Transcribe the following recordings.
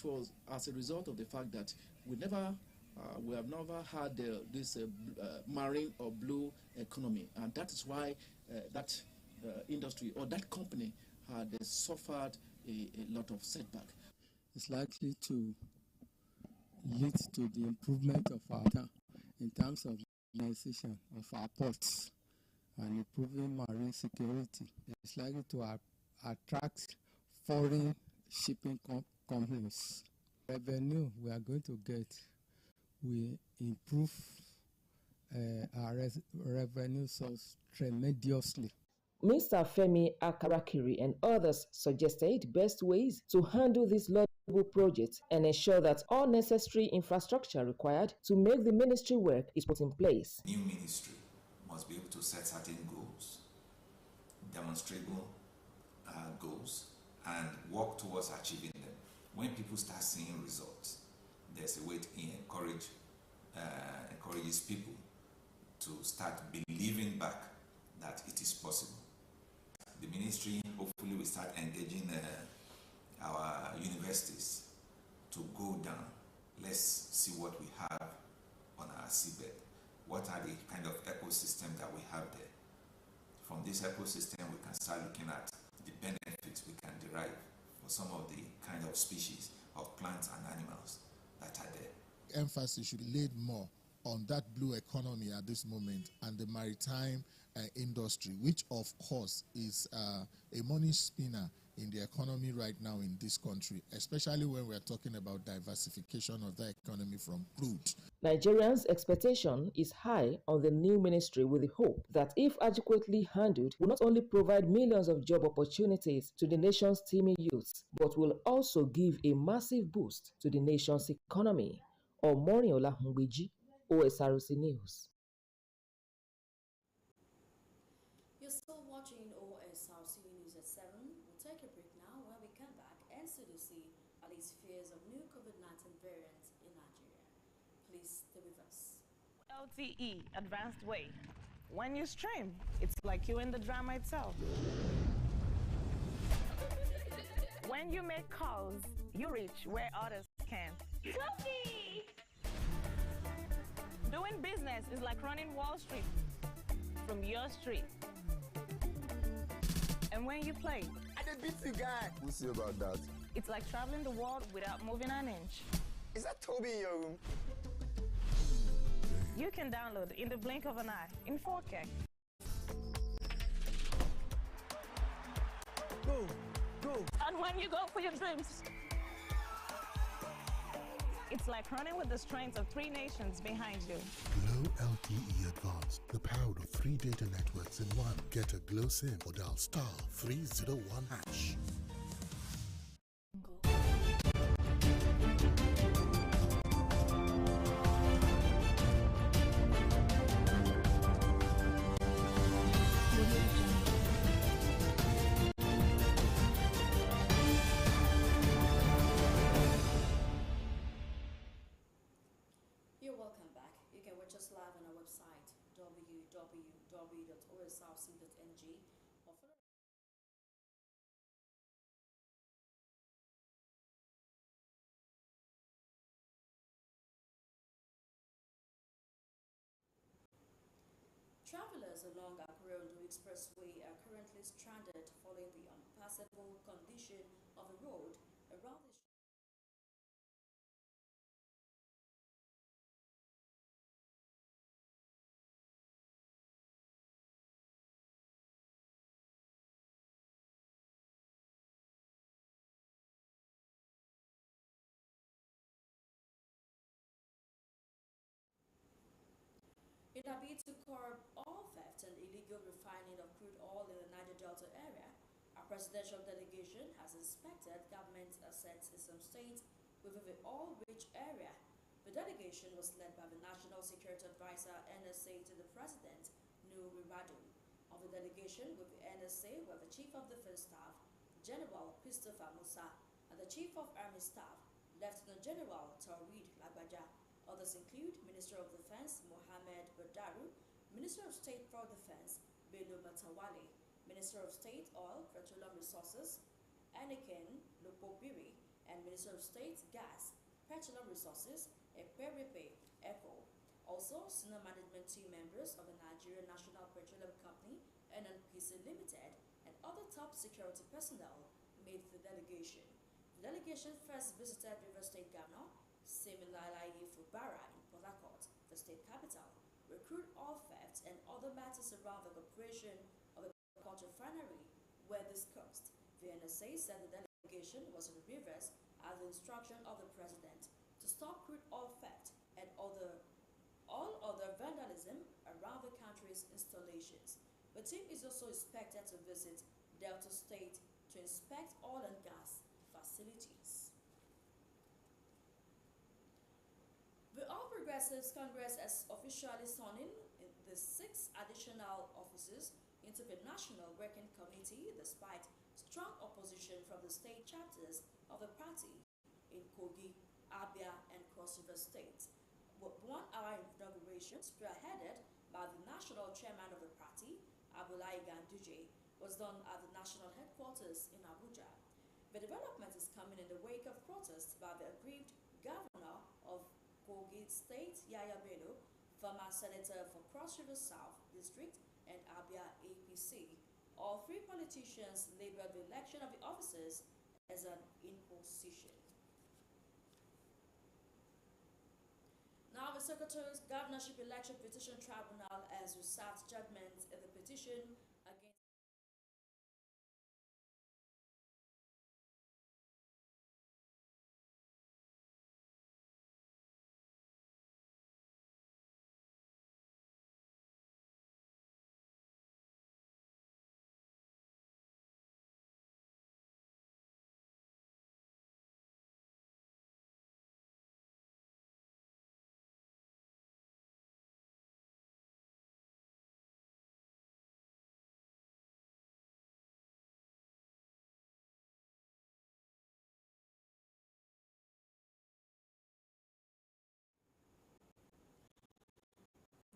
it was as a result of the fact that we have never had this marine or blue economy, and that is why that industry or that company had suffered a lot of setback. It's likely to lead to the improvement of our town in terms of modernization of our ports and improving marine security. It's likely to attract foreign shipping companies. Revenue we are going to get will improve our revenue source tremendously. Mr. Femi Akarakiri and others suggested best ways to handle this laudable project and ensure that all necessary infrastructure required to make the ministry work is put in place. New ministry must be able to set certain goals, demonstrable goals, and work towards achieving them. When people start seeing results, there's a way to encourages people to start believing back that it is possible. The ministry hopefully will start engaging our universities to go down. Let's see what we have on our seabed. What are the kind of ecosystem that we have there? From this ecosystem, we can start looking at the benefits we can derive for some of the kind of species of plants and animals that are there. Emphasis should be laid more on that blue economy at this moment and the maritime industry, which of course is a money spinner in the economy right now in this country, especially when we're talking about diversification of the economy from crude. Nigerians' expectation is high on the new ministry, with the hope that if adequately handled, will not only provide millions of job opportunities to the nation's teeming youths, but will also give a massive boost to the nation's economy. Omoriola Mbiji, Osrc News. You're still watching Osrc News at 7. We'll take a break now. When we come back, NCDC alleges fears of new COVID-19 variants in Nigeria. Please stay with us. LTE, advanced way. When you stream, it's like you're in the drama itself. When you make calls, you reach where others can't. Selfie! Doing business is like running Wall Street from your street. And when you play, I did beat the guy. We'll see about that. It's like traveling the world without moving an inch. Is that Toby in your room? You can download in the blink of an eye in 4K. Go, go. And when you go for your dreams, it's like running with the strength of 3 nations behind you. Glow LTE Advanced, the power of 3 data networks in one. Get a Glow SIM or dial *301#. You're welcome back. You can watch us live on our website www.osrc.ng or follow. Travelers along Akure-Ondo Expressway are currently stranded following the unpassable condition of the road around the In a bid to curb all theft and illegal refining of crude oil in the Niger Delta area, a presidential delegation has inspected government assets in some states within the oil-rich area. The delegation was led by the National Security Advisor (NSA) to the President, Nuhu Ribadu. Of the delegation with the NSA were the Chief of Defense Staff, General Christopher Musa, and the Chief of Army Staff, Lieutenant General Tawhid Lagbaja. Others include Minister of Defense Mohammed Badaru, Minister of State for Defense Bello Matawale, Minister of State Oil, Petroleum Resources Eniken Lopobiri, and Minister of State, Gas, Petroleum Resources, Ekperepe, ECHO. Also, senior management team members of the Nigerian National Petroleum Company, NNPC Limited, and other top security personnel made the delegation. The delegation first visited River State Governor Similayi Fubara in Port Harcourt, the state capital, where crude oil theft and other matters around the operation of the port refinery were discussed. The NSA said the delegation was in Rivers at the instruction of the president to stop crude oil theft and all other vandalism around the country's installations. The team is also expected to visit Delta State to inspect oil and gas facilities. The All Progressives Congress has officially sworn in the 6 additional officers into the National Working Committee despite strong opposition from the state chapters of the party in Kogi, Abia, and Cross River State. 1-hour inauguration, spearheaded by the national chairman of the party, Abdullahi Ganduje, was done at the national headquarters in Abuja. The development is coming in the wake of protests by the aggrieved governor of Kogi State, Yaya Bello, former senator for Cross River South District, and Abia APC. All 3 politicians labeled the election of the officers as an imposition. Now, the Secretary's Governorship Election Petition Tribunal has reserved judgment in the petition against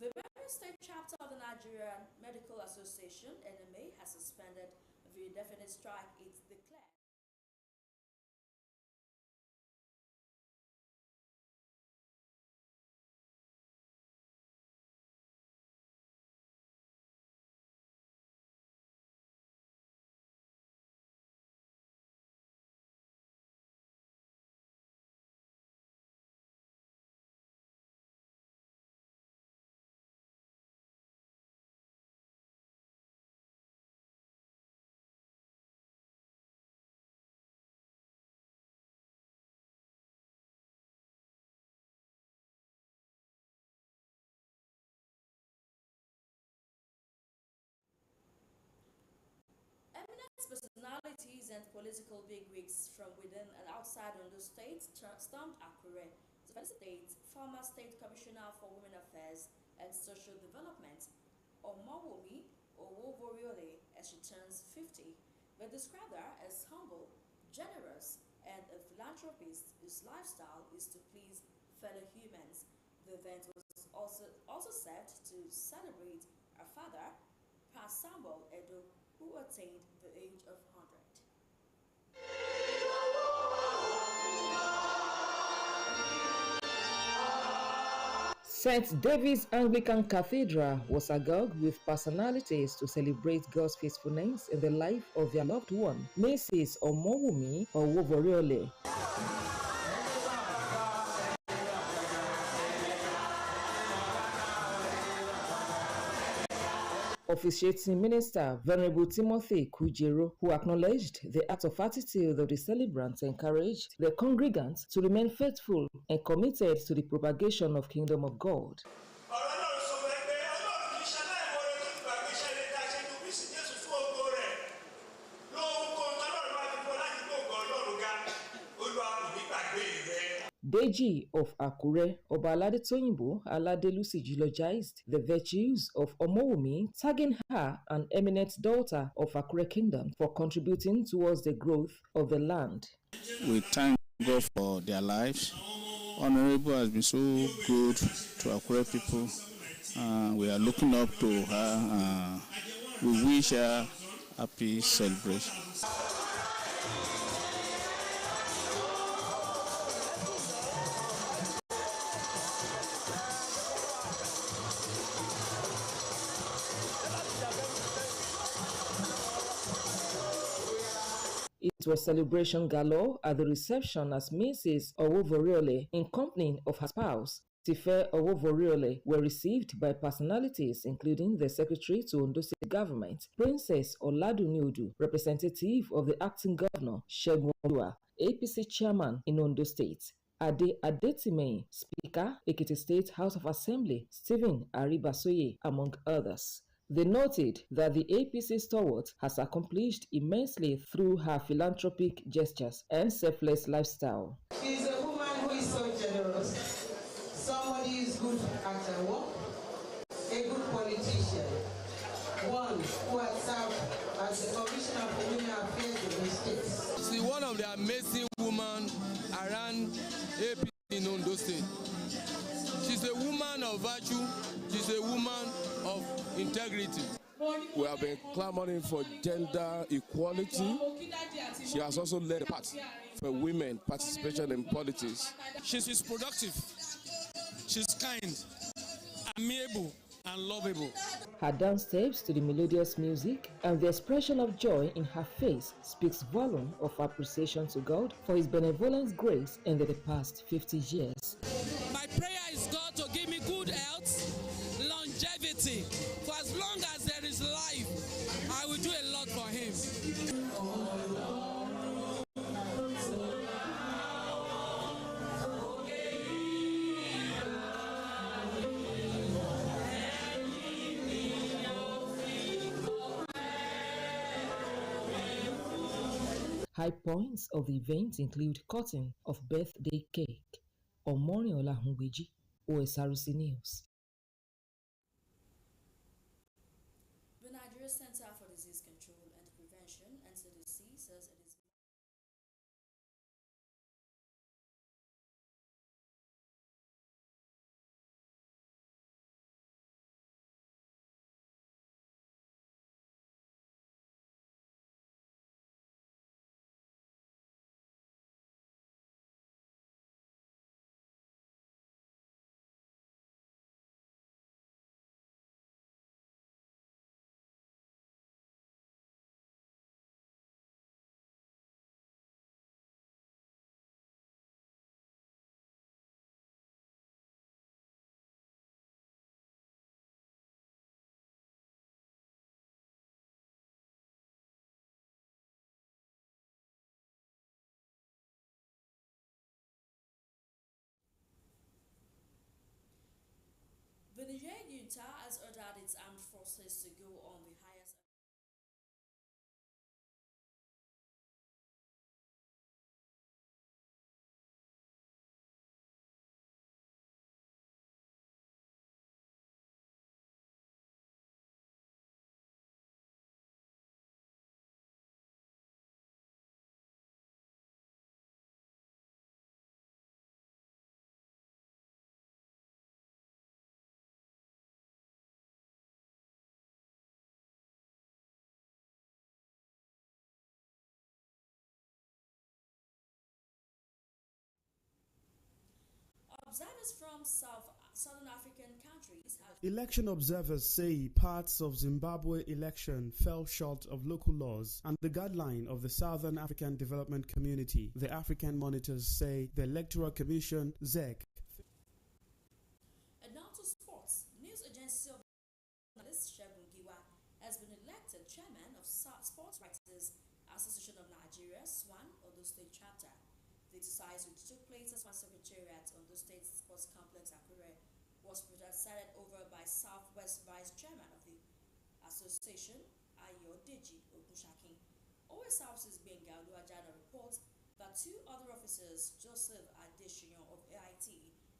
the Benue State chapter of the Nigerian Medical Association, NMA, has suspended the indefinite strike it declared. Personalities and political bigwigs from within and outside Ondo State stormed Akure to felicitate former State Commissioner for Women Affairs and Social Development, Omowomi Owovoriole, as she turns 50. They described her as humble, generous, and a philanthropist whose lifestyle is to please fellow humans. The event was also set to celebrate her father, Pa Samuel Edo, who attained the age of 100. St. David's Anglican Cathedral was agog with personalities to celebrate God's faithfulness in the life of their loved one, Mrs. Omowumi Owovoriole. Officiating Minister Venerable Timothy Kujero, who acknowledged the act of attitude of the celebrants, encouraged the congregants to remain faithful and committed to the propagation of Kingdom of God. Deji of Akure, Oba Aladetoyinbo Aladelusi eulogized the virtues of Omowumi, tagging her an eminent daughter of Akure Kingdom for contributing towards the growth of the land. We thank God for their lives. Honorable has been so good to Akure people. We are looking up to her. We wish her happy celebration. It was celebration galore at the reception as Mrs. Owovoriole, in company of her spouse, Tife Owovoriole, were received by personalities including the Secretary to Ondo State Government, Princess Oladuniodu, representative of the acting governor, Segun Olua, APC chairman in Ondo State, Ade Adetime, Speaker, Ekiti State House of Assembly, Stephen Aribasoye, among others. They noted that the APC stalwart has accomplished immensely through her philanthropic gestures and selfless lifestyle. She's a woman who is so generous, somebody who is good at her work, a good politician, one who has served as the Commissioner for Women Affairs in the States. She's one of the amazing women around APC in Ondo State. She's a woman of virtue, she's a woman of integrity. We have been clamoring for gender equality. She has also led the path for women participation in politics. She's productive, she's kind, amiable, and lovable. Her dance steps to the melodious music and the expression of joy in her face speaks volume of appreciation to God for His benevolent grace in the past 50 years. My prayer is God to give me good health, longevity. For as long as there is life, I will do a lot for Him. High points of the event include cutting of birthday cake. Omoriola Hungweji, Osrc News. The Nigeria Center for Disease Control and Prevention, NCDC, says it is the Niger junta has ordered its armed forces to go on the highest observers from southern African countries have Election observers say parts of Zimbabwe election fell short of local laws and the guideline of the Southern African Development Community. The African monitors say the Electoral Commission, ZEC. And now to sports. News agency of journalist Segun Giwa has been elected chairman of Sports Writers Association of Nigeria, SWAN, Ondo State Chapter. The exercise, which took place at SWAN Secretariat on the State Sports Complex, Akure, was presided over by Southwest Vice Chairman of the Association, Ayodeji Ogunshaki. OSRC's Benga Oluwajana reports that two other officers, Joseph Adesina of AIT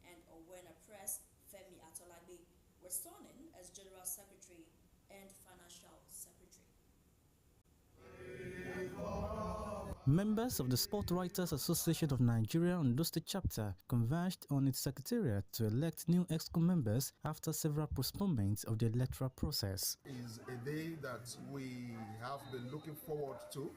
and Owena Press, Femi Atolagbe, were sworn in as General Secretary and Financial Secretary. Members of the Sport Writers Association of Nigeria Ondo State Chapter converged on its secretariat to elect new EXCO members after several postponements of the electoral process. It is a day that we have been looking forward to.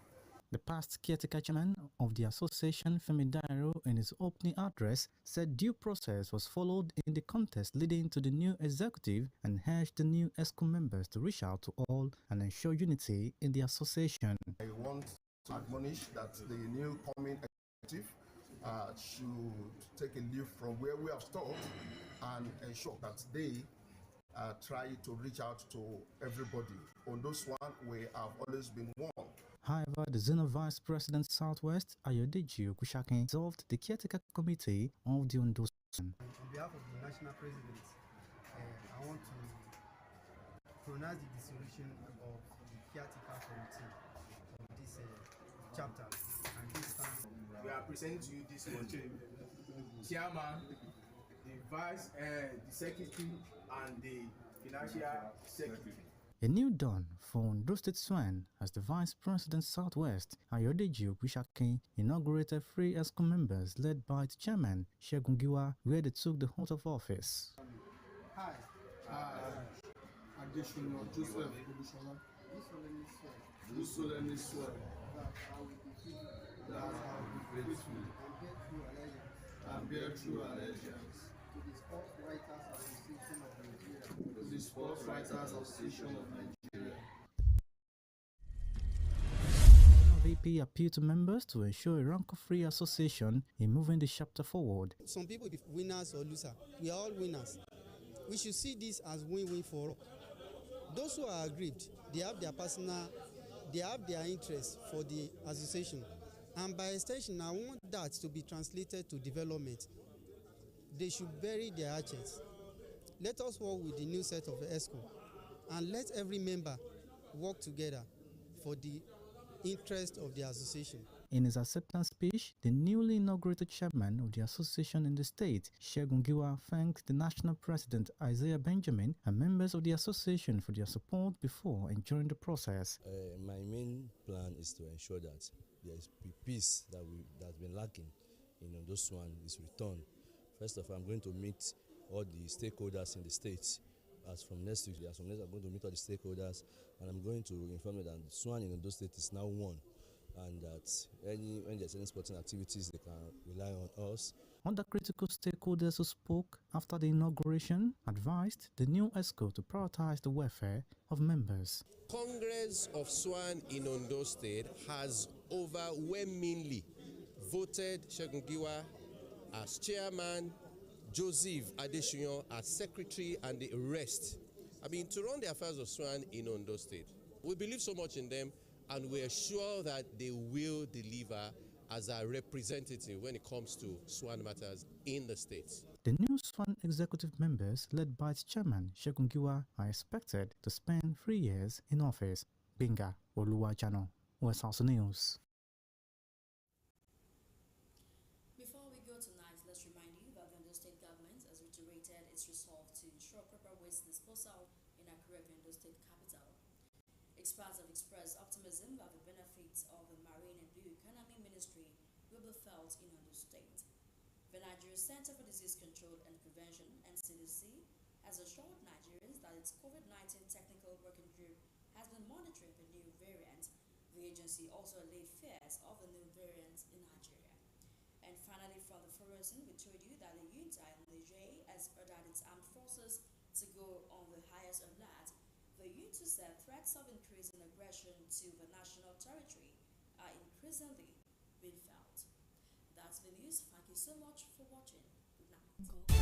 The past caretaker chairman of the association, Femi Dairo, in his opening address, said due process was followed in the contest leading to the new executive and urged the new EXCO members to reach out to all and ensure unity in the association. I want admonish that the new coming executive should take a leaf from where we have stopped and ensure that they try to reach out to everybody. On this one, we have always been one. However, the Zona Vice President Southwest, Ayodeji Okushakin, dissolved the caretaker committee of the Ondo Zone. On behalf of the national president, I want to pronounce the dissolution of the caretaker committee of this chapter. And this time, we are presenting to you this morning, chairman, the vice, the secretary, and the financial secretary. A new dawn for Ondo State Swan as the Vice President Southwest, Ayodeji Okushakin, inaugurated 3 ESCO members led by the chairman, Segun Giwa, where they took the oath of office. Hi, Additional Joseph Olushola. Do solemnly swear that I will be faithful and bear true allegiance to the Sports Writers Association of Nigeria. To the Sports Writers Association of Nigeria. VP appealed to members to ensure a rancor-free association in moving the chapter forward. Some people be winners or losers. We are all winners. We should see this as win-win for all. Those who are aggrieved, they have their interest for the association. And by extension, I want that to be translated to development. They should bury their hatchets. Let us work with the new set of ESCO and let every member work together for the interest of the association. In his acceptance speech, the newly inaugurated chairman of the association in the state, Segun Giwa, thanked the national president, Isaiah Benjamin, and members of the association for their support before and during the process. My main plan is to ensure that there is peace that's been lacking in this one is returned. First of all, I'm going to meet all the stakeholders in the state. As from next week, I'm going to meet all the stakeholders, and I'm going to inform them that the Swan in Ondo State is now one, and that when there's any sporting activities, they can rely on us. Other critical stakeholders who spoke after the inauguration advised the new ESCO to prioritize the welfare of members. Congress of Swan in Ondo State has overwhelmingly voted Segun Giwa as chairman, Joseph Adesina as secretary, and the rest. To run the affairs of Swan in Ondo State. We believe so much in them, and we are sure that they will deliver as a representative when it comes to Swan matters in the states. The new Swan executive members, led by its chairman, Segun Giwa, are expected to spend 3 years in office. Binga Oluwajano, West House News. Before we go tonight, let's remind you that the Ondo State government has reiterated its resolve to ensure proper waste disposal in Akure, the Ondo State capital. Experts have expressed optimism that the benefits of the Marine and Blue Economy Ministry will be felt in Ondo State. The Nigeria Center for Disease Control and Prevention, NCDC, has assured Nigerians that its COVID-19 technical working group has been monitoring the new variant. The agency also allayed fears of the new variant in Nigeria. And finally, from the forensic, we told you that the junta in Niger has ordered its armed forces to go on the highest alert. The junta said threats of increasing aggression to the national territory are increasingly being felt. That's the news. Thank you so much for watching. Good night.